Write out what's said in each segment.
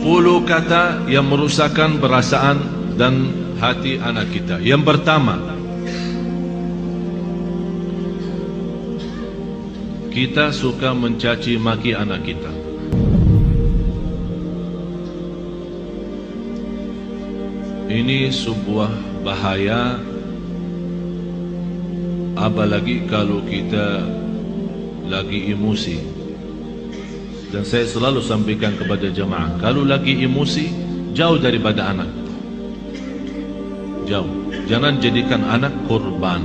10 kata yang merusakkan perasaan dan hati anak kita. Yang pertama, kita suka mencaci maki anak kita. Ini sebuah bahaya, apalagi kalau kita lagi emosi. Dan saya selalu sampaikan kepada jemaah, kalau lagi emosi, jauh daripada anak. Jauh. Jangan jadikan anak korban.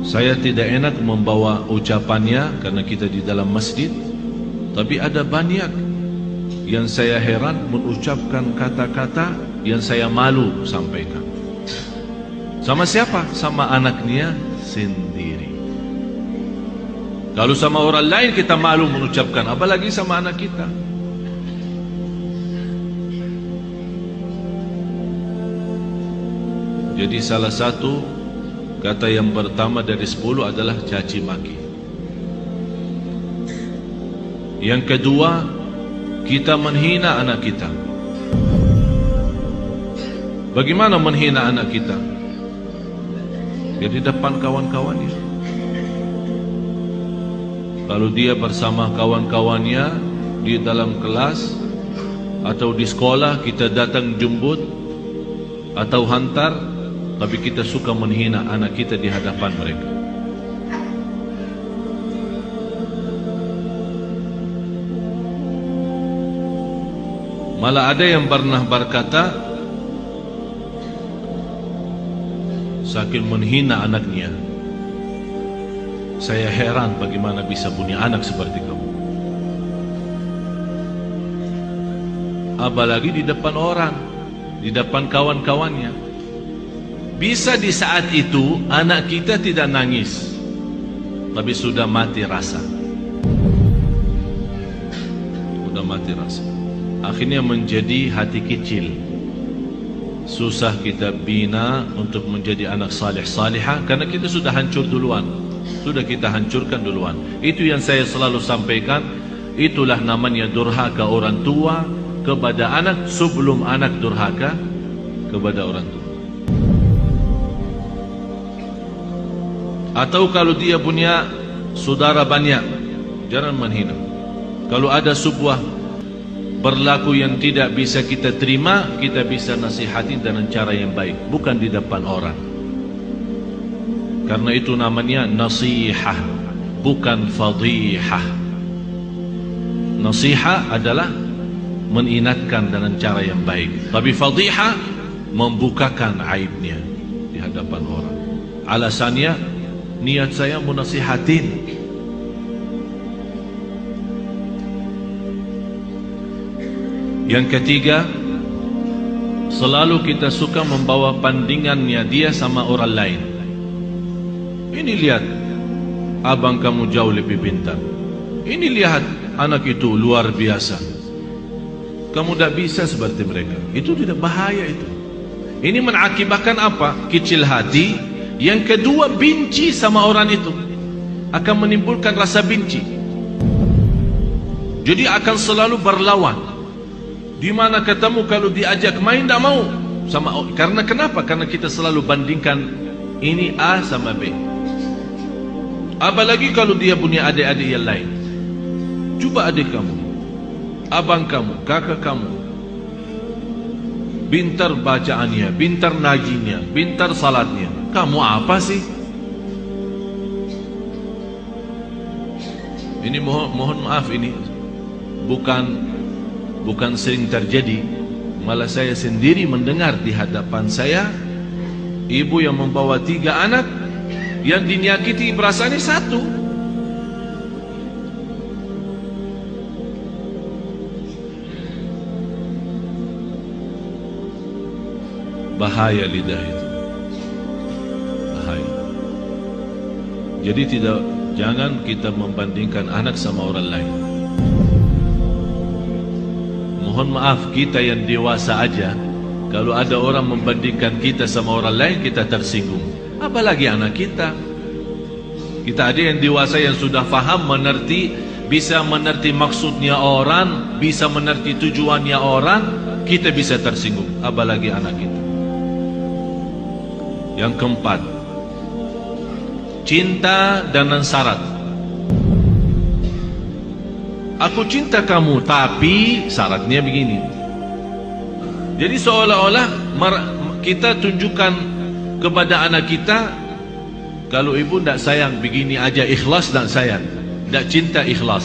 Saya tidak enak membawa ucapannya karena kita di dalam masjid, tapi ada banyak yang saya heran mengucapkan kata-kata yang saya malu sampaikan. Sama siapa? Sama anaknya sendiri. Kalau sama orang lain kita malu mengucapkan, apalagi sama anak kita. Jadi salah satu kata yang pertama dari 10 adalah caci maki. Yang kedua, kita menghina anak kita. Bagaimana menghina anak kita? Ya di depan kawan-kawannya. Kalau dia bersama kawan-kawannya di dalam kelas atau di sekolah, kita datang jemput atau hantar, tapi kita suka menghina anak kita di hadapan mereka. Malah ada yang pernah berkata, saking menghina anaknya, saya heran bagaimana bisa punya anak seperti kamu. Apalagi di depan orang, di depan kawan-kawannya. Bisa di saat itu anak kita tidak nangis, tapi sudah mati rasa. Sudah mati rasa. Akhirnya menjadi hati kecil. Susah kita bina untuk menjadi anak salih salihah karena kita sudah hancur duluan. Sudah kita hancurkan duluan. Itu yang saya selalu sampaikan. Itulah namanya durhaka orang tua kepada anak sebelum anak durhaka kepada orang tua. Atau kalau dia punya saudara banyak, jangan menghina. Kalau ada sebuah berlaku yang tidak bisa kita terima, kita bisa nasihati dengan cara yang baik, bukan di depan orang. Karena itu namanya nasihah, bukan fadihah. Nasihah adalah mengingatkan dengan cara yang baik, tapi fadihah membukakan aibnya di hadapan orang. Alasannya, niat saya menasihatin. Yang ketiga, selalu kita suka membawa bandingannya dia sama orang lain. Ini lihat, abang kamu jauh lebih pintar. Ini lihat, anak itu luar biasa. Kamu tidak bisa seperti mereka. Itu tidak bahaya itu. Ini mengakibatkan apa? Kecil hati. Yang kedua, benci sama orang itu. Akan menimbulkan rasa benci. Jadi akan selalu berlawan. Di mana ketemu kalau diajak main tidak mau sama. Karena kenapa? Karena kita selalu bandingkan ini A sama B. Apalagi kalau dia punya adik-adik yang lain. Coba adik kamu, abang kamu, kakak kamu, pintar bacaannya, pintar najinya, pintar salatnya. Kamu apa sih? Ini mohon maaf, ini bukan sering terjadi. Malah saya sendiri mendengar di hadapan saya, ibu yang membawa 3 anak, yang dinyakiti perasaannya 1. Bahaya lidah itu. Bahaya. Jadi jangan kita membandingkan anak sama orang lain. Mohon maaf, kita yang dewasa aja, kalau ada orang membandingkan kita sama orang lain, kita tersinggung. Apalagi anak kita. Kita ada yang dewasa yang sudah faham, mengerti bisa mengerti maksudnya orang, bisa mengerti tujuannya orang, kita bisa tersinggung, apalagi anak kita. Yang keempat, cinta dengan syarat. Aku cinta kamu, tapi syaratnya begini. Jadi seolah-olah kita tunjukkan kepada anak kita, kalau ibu tidak sayang begini aja, ikhlas dan sayang, tidak cinta ikhlas.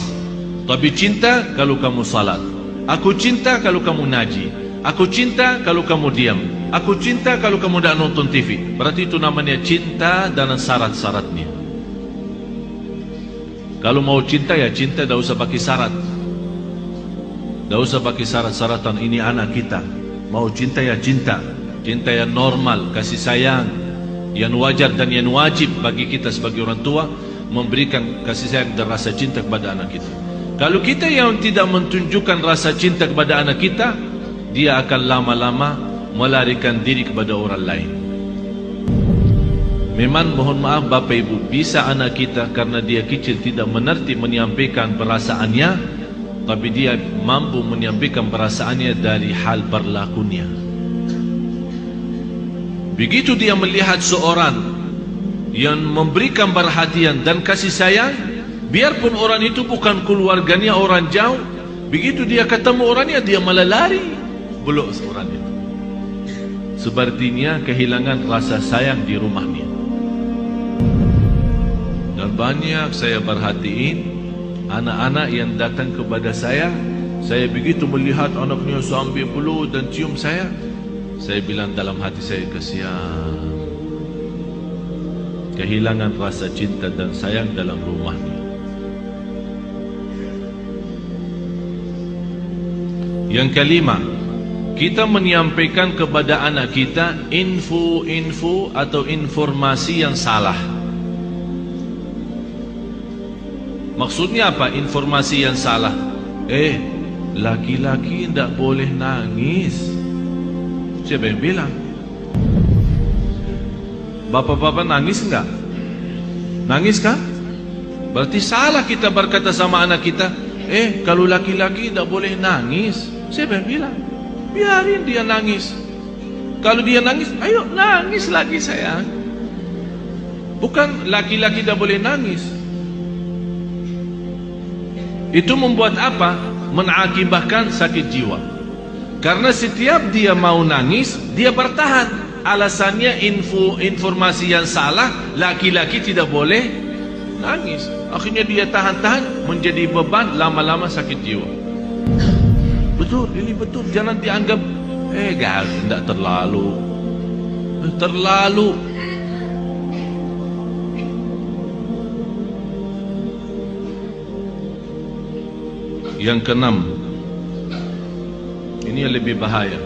Tapi cinta kalau kamu salat. Aku cinta kalau kamu ngaji. Aku cinta kalau kamu diam. Aku cinta kalau kamu tidak nonton TV. Berarti itu namanya cinta dan syarat-syaratnya. Kalau mau cinta ya cinta, tidak usah pakai syarat. Tidak usah pakai syarat-syaratan. Ini anak kita. Mau cinta ya cinta. Cinta yang normal, kasih sayang, yang wajar dan yang wajib bagi kita sebagai orang tua, memberikan kasih sayang dan rasa cinta kepada anak kita. Kalau kita yang tidak menunjukkan rasa cinta kepada anak kita, dia akan lama-lama melarikan diri kepada orang lain. Memang mohon maaf Bapak Ibu, bisa anak kita karena dia kecil tidak mengerti menyampaikan perasaannya, tapi dia mampu menyampaikan perasaannya dari hal berlakunya. Begitu dia melihat seorang yang memberikan perhatian dan kasih sayang, biarpun orang itu bukan keluarganya, orang jauh, begitu dia ketemu orangnya, dia malah lari, peluk orang itu. Sepertinya kehilangan rasa sayang di rumahnya. Dan banyak saya perhatiin anak-anak yang datang kepada saya begitu melihat anaknya sambil peluk dan cium saya bilang dalam hati saya, kasihan, kehilangan rasa cinta dan sayang dalam rumahnya. Yang kelima, kita menyampaikan kepada anak kita info-info atau informasi yang salah. Maksudnya apa informasi yang salah? Laki-laki tidak boleh nangis. Siapa yang bilang? Bapak-bapak nangis enggak? Nangis kan? Berarti salah kita berkata sama anak kita, kalau laki-laki tidak boleh nangis. Siapa yang bilang? Biarin dia nangis. Kalau dia nangis, ayo nangis lagi sayang. Bukan laki-laki tidak boleh nangis. Itu membuat apa? Mengakibatkan sakit jiwa. Karena setiap dia mau nangis, dia bertahan. Alasannya informasi yang salah, laki-laki tidak boleh nangis. Akhirnya dia tahan-tahan, menjadi beban, lama-lama sakit jiwa. Betul, ini betul. Jangan dianggap, tidak terlalu. Terlalu. Yang keenam, ini yang lebih bahaya.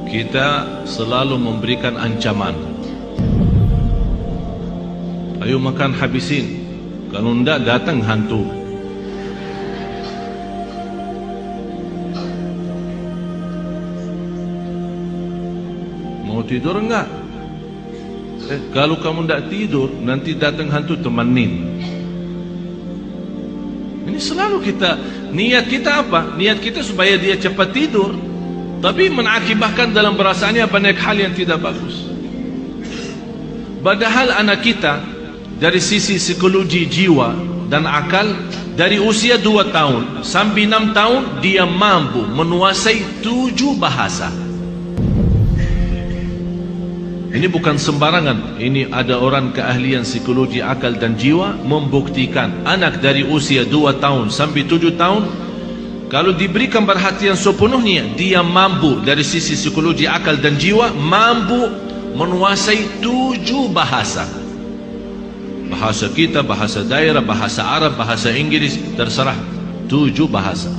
Kita selalu memberikan ancaman. Ayo makan habisin. Kalau tidak datang hantu. Mau tidur enggak? Kalau kamu tidak tidur, nanti datang hantu, temenin. Ini selalu kita, niat kita apa? Niat kita supaya dia cepat tidur, tapi mengakibatkan dalam perasaannya banyak hal yang tidak bagus. Padahal anak kita dari sisi psikologi jiwa dan akal, dari usia 2 tahun sampai 6 tahun dia mampu menguasai 7 bahasa. Ini bukan sembarangan. Ini ada orang keahlian psikologi akal dan jiwa membuktikan anak dari usia 2 tahun sampai 7 tahun, kalau diberikan perhatian sepenuhnya, dia mampu dari sisi psikologi akal dan jiwa mampu menguasai 7 bahasa. Bahasa kita, bahasa daerah, bahasa Arab, bahasa Inggris, terserah. 7 bahasa.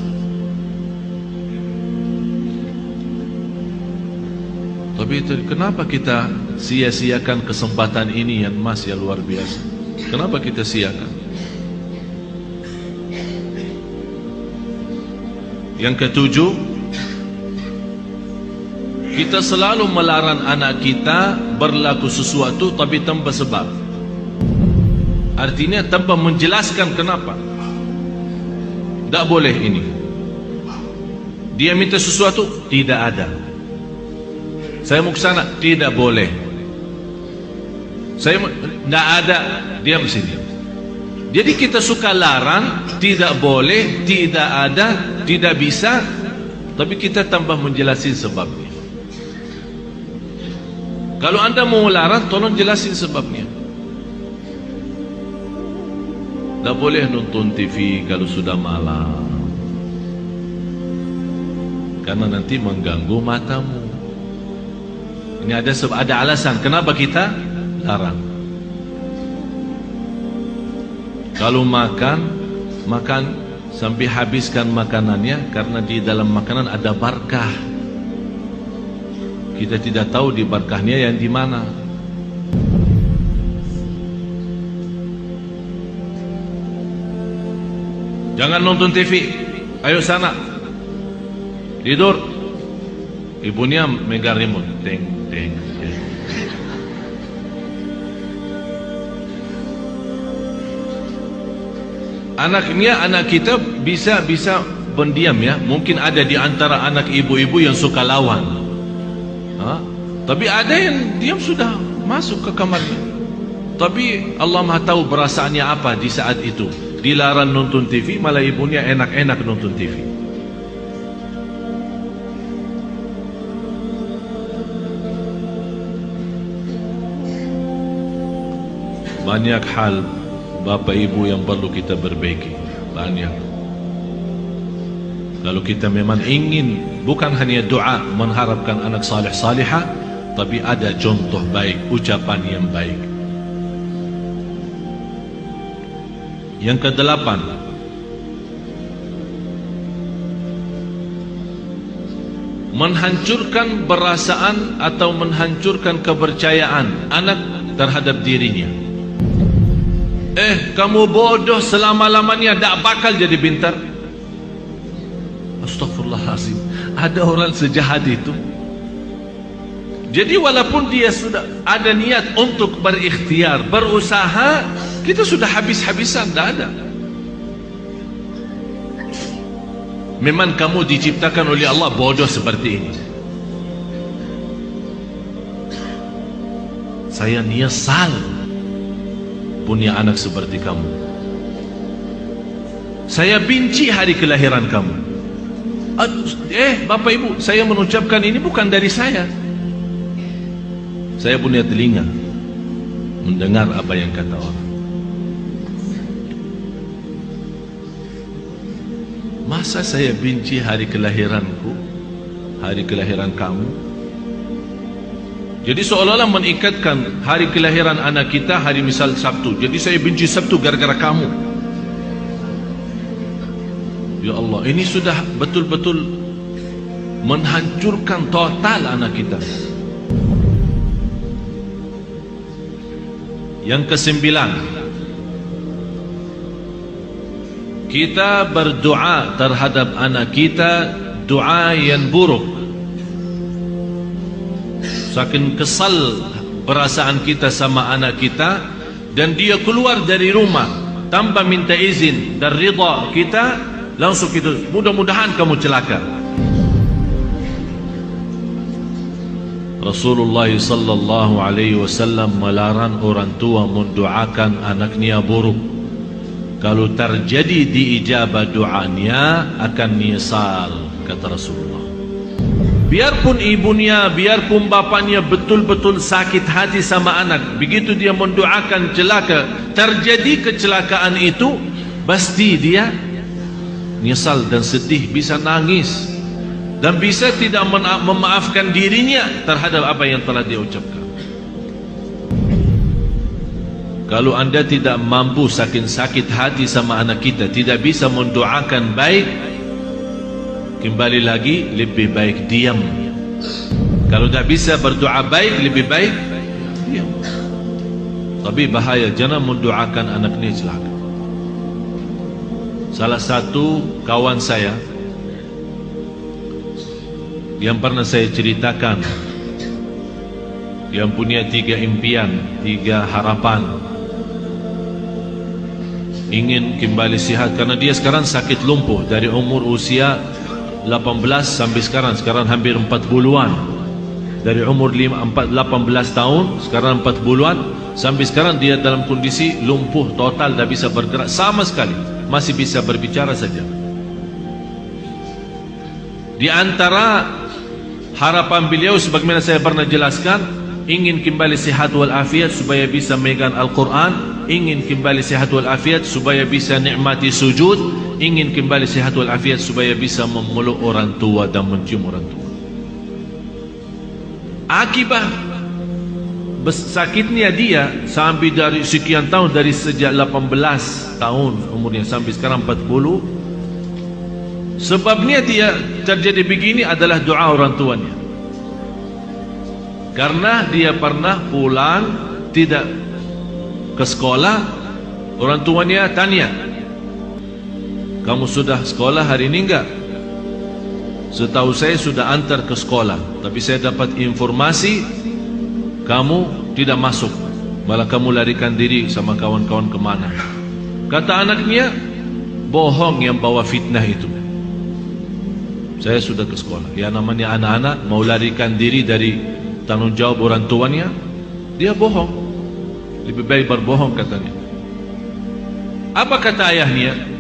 Tapi kenapa kita sia-siakan kesempatan ini yang masih luar biasa? Kenapa kita siakan? Yang ketujuh, Kita selalu melarang anak kita berlaku sesuatu tapi tanpa sebab. Artinya tanpa menjelaskan kenapa. Tak boleh ini. Dia minta sesuatu, tidak ada. Saya mau ke sana, tidak boleh. Saya tidak ada, diam sini. Jadi kita suka larang, tidak boleh, tidak ada, tidak bisa, tapi kita tambah menjelasin sebabnya. Kalau anda mau larang, tolong jelasin sebabnya. Tak boleh nonton TV kalau sudah malam, karena nanti mengganggu matamu. Ini ada alasan kenapa kita larang. Kalau makan sampai habiskan makanannya, karena di dalam makanan ada barakah. Kita tidak tahu di barakahnya yang di mana. Jangan nonton TV. Ayo sana. Tidur. Ibunya megang remote. Teng, teng, teng. Anak kita bisa pendiam ya. Mungkin ada di antara anak ibu-ibu yang suka lawan. Tapi ada yang diam sudah masuk ke kamarnya. Tapi Allah Maha tahu perasaannya apa di saat itu. Dilarang nonton TV, malah ibunya enak-enak nonton TV. Banyak hal Bapak Ibu yang perlu kita perbaiki. Banyak. Kalau kita memang ingin bukan hanya doa mengharapkan anak salih salihah, tapi ada contoh baik, ucapan yang baik. Yang ke-8, menghancurkan perasaan atau menghancurkan kepercayaan anak terhadap dirinya. Kamu bodoh selama-lamanya, tak bakal jadi pintar. Astaghfirullahaladzim. Ada orang sejahat itu. Jadi walaupun dia sudah ada niat untuk berikhtiar, berusaha, kita sudah habis-habisan, tak ada. Memang kamu diciptakan oleh Allah bodoh seperti ini. Saya nyesal punya anak seperti kamu. Saya benci hari kelahiran kamu. Bapak Ibu, saya mengucapkan ini bukan dari saya. Saya punya telinga mendengar apa yang kata orang. Masa saya benci hari kelahiranku, hari kelahiran kamu? Jadi seolah-olah mengikatkan hari kelahiran anak kita hari misal Sabtu. Jadi saya benci Sabtu gara-gara kamu. Ya Allah, ini sudah betul-betul menghancurkan total anak kita. Yang ke-9, kita berdoa terhadap anak kita doa yang buruk. Saking kesal perasaan kita sama anak kita, dan dia keluar dari rumah tanpa minta izin dan ridha kita, langsung kita, mudah-mudahan kamu celaka. Rasulullah sallallahu alaihi wasallam melarang orang tua mendoakan anaknya buruk. Kalau terjadi diijabah doanya akan nyesal, kata Rasulullah. Biarpun ibunya, biarpun bapaknya betul-betul sakit hati sama anak, begitu dia mendoakan celaka, terjadi kecelakaan itu, pasti dia nyesal dan sedih, bisa nangis, dan bisa tidak memaafkan dirinya terhadap apa yang telah dia ucapkan. Kalau anda tidak mampu saking sakit hati sama anak kita, tidak bisa mendoakan baik, kembali lagi lebih baik diam. Kalau tak bisa berdoa baik, lebih baik diam. Tapi bahaya, jangan mendoakan anak ini celaka. Salah satu kawan saya yang pernah saya ceritakan, yang punya 3 impian, 3 harapan, ingin kembali sihat karena dia sekarang sakit lumpuh dari umur usia 18 sampai sekarang hampir 40-an. Dari umur 18 tahun sekarang 40-an, sampai sekarang dia dalam kondisi lumpuh total, tak bisa bergerak sama sekali, masih bisa berbicara saja. Di antara harapan beliau sebagaimana saya pernah jelaskan, ingin kembali sihat wal afiat supaya bisa megang Al-Quran, ingin kembali sihat wal afiat supaya bisa nikmati sujud, ingin kembali sihat wal afiat supaya bisa memeluk orang tua dan mencium orang tua. Akibat sakitnya dia sampai dari sekian tahun, dari sejak 18 tahun umurnya sampai sekarang 40, sebabnya dia terjadi begini adalah doa orang tuanya. Karena dia pernah pulang tidak ke sekolah, orang tuanya tanya, kamu sudah sekolah hari ini enggak? Setahu saya sudah antar ke sekolah, tapi saya dapat informasi kamu tidak masuk, malah kamu larikan diri sama kawan-kawan kemana. Kata anaknya, bohong yang bawa fitnah itu. Saya sudah ke sekolah. Ya namanya anak-anak mau larikan diri dari tanggung jawab orang tuanya, dia bohong. Lebih baik berbohong katanya. Apa kata ayahnya?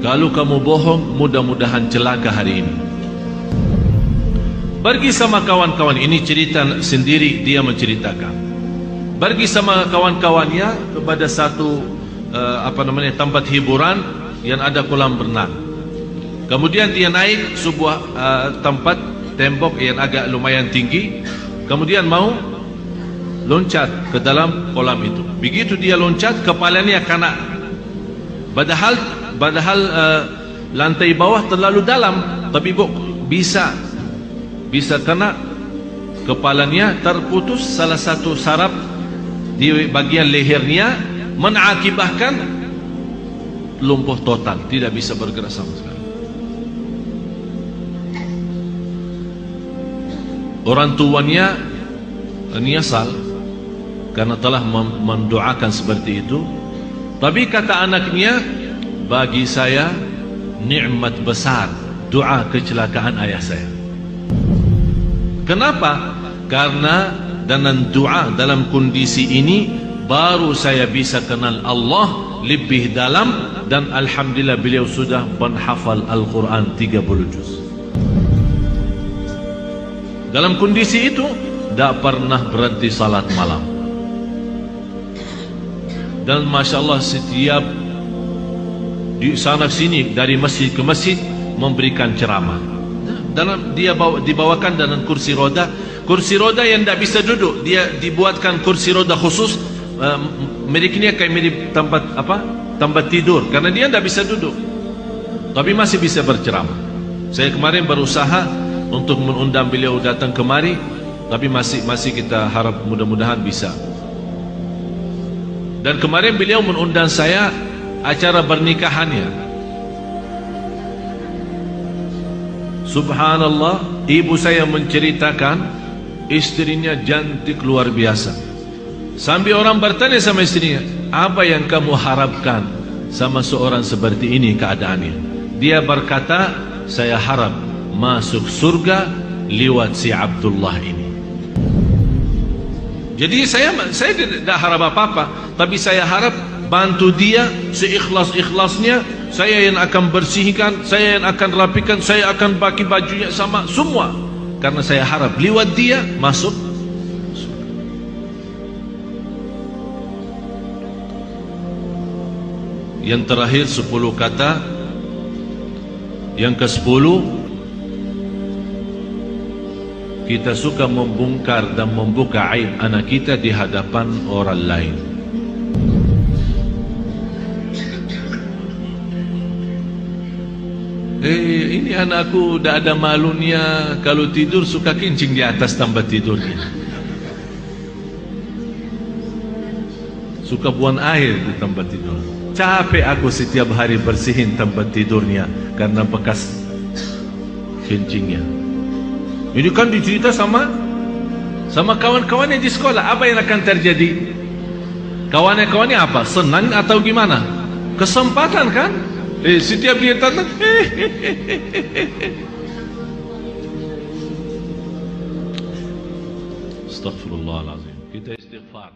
Kalau kamu bohong, mudah-mudahan celaka hari ini. Pergi sama kawan-kawan, ini cerita sendiri dia menceritakan. Pergi sama kawan-kawannya kepada satu tempat hiburan yang ada kolam renang. Kemudian dia naik sebuah tempat tembok yang agak lumayan tinggi. Kemudian mau loncat ke dalam kolam itu. Begitu dia loncat, kepalanya kena. Padahal lantai bawah terlalu dalam, tapi bisa kena. Kepalanya terputus salah satu saraf di bagian lehernya, mengakibatkan lumpuh total, tidak bisa bergerak sama sekali. Orang tuanya menyesal karena telah mendoakan seperti itu. Tapi kata anaknya, bagi saya nikmat besar doa kecelakaan ayah saya. Kenapa? Karena dengan doa dalam kondisi ini baru saya bisa kenal Allah lebih dalam, dan alhamdulillah beliau sudah menghafal Al-Quran 30 juz. Dalam kondisi itu tak pernah berhenti salat malam. Dan Masya Allah setiap di sana sini dari masjid ke masjid memberikan ceramah. Dalam dia dibawakan dengan kursi roda yang tidak bisa duduk, dia dibuatkan kursi roda khusus. Miliknya kayak mirip tempat tidur, karena dia tidak bisa duduk, tapi masih bisa berceramah. Saya kemarin berusaha untuk mengundang beliau datang kemari, tapi masih kita harap mudah-mudahan bisa. Dan kemarin beliau mengundang saya acara pernikahannya. Subhanallah, ibu saya menceritakan istrinya cantik luar biasa. Sampai orang bertanya sama istrinya, apa yang kamu harapkan sama seorang seperti ini keadaannya? Dia berkata, saya harap masuk surga lewat si Abdullah ini. Jadi saya tidak harap apa-apa, tapi saya harap bantu dia seikhlas-ikhlasnya. Saya yang akan bersihkan, saya yang akan rapikan, saya akan bagi bajunya sama semua, karena saya harap lewat dia masuk surga. Yang terakhir 10 kata. Yang ke-10, kita suka membongkar dan membuka aib anak kita di hadapan orang lain. Ini anakku dah ada malunya, kalau tidur suka kencing di atas tempat tidurnya, suka buang air di tempat tidur. Capek aku setiap hari bersihin tempat tidurnya karena bekas kencingnya. Ini kan dicerita sama kawan-kawannya di sekolah. Apa yang akan terjadi? Kawan-kawannya apa? Senang atau gimana? Kesempatan kan? Setiap dia datang, Astaghfirullahaladzim. Kita istighfar.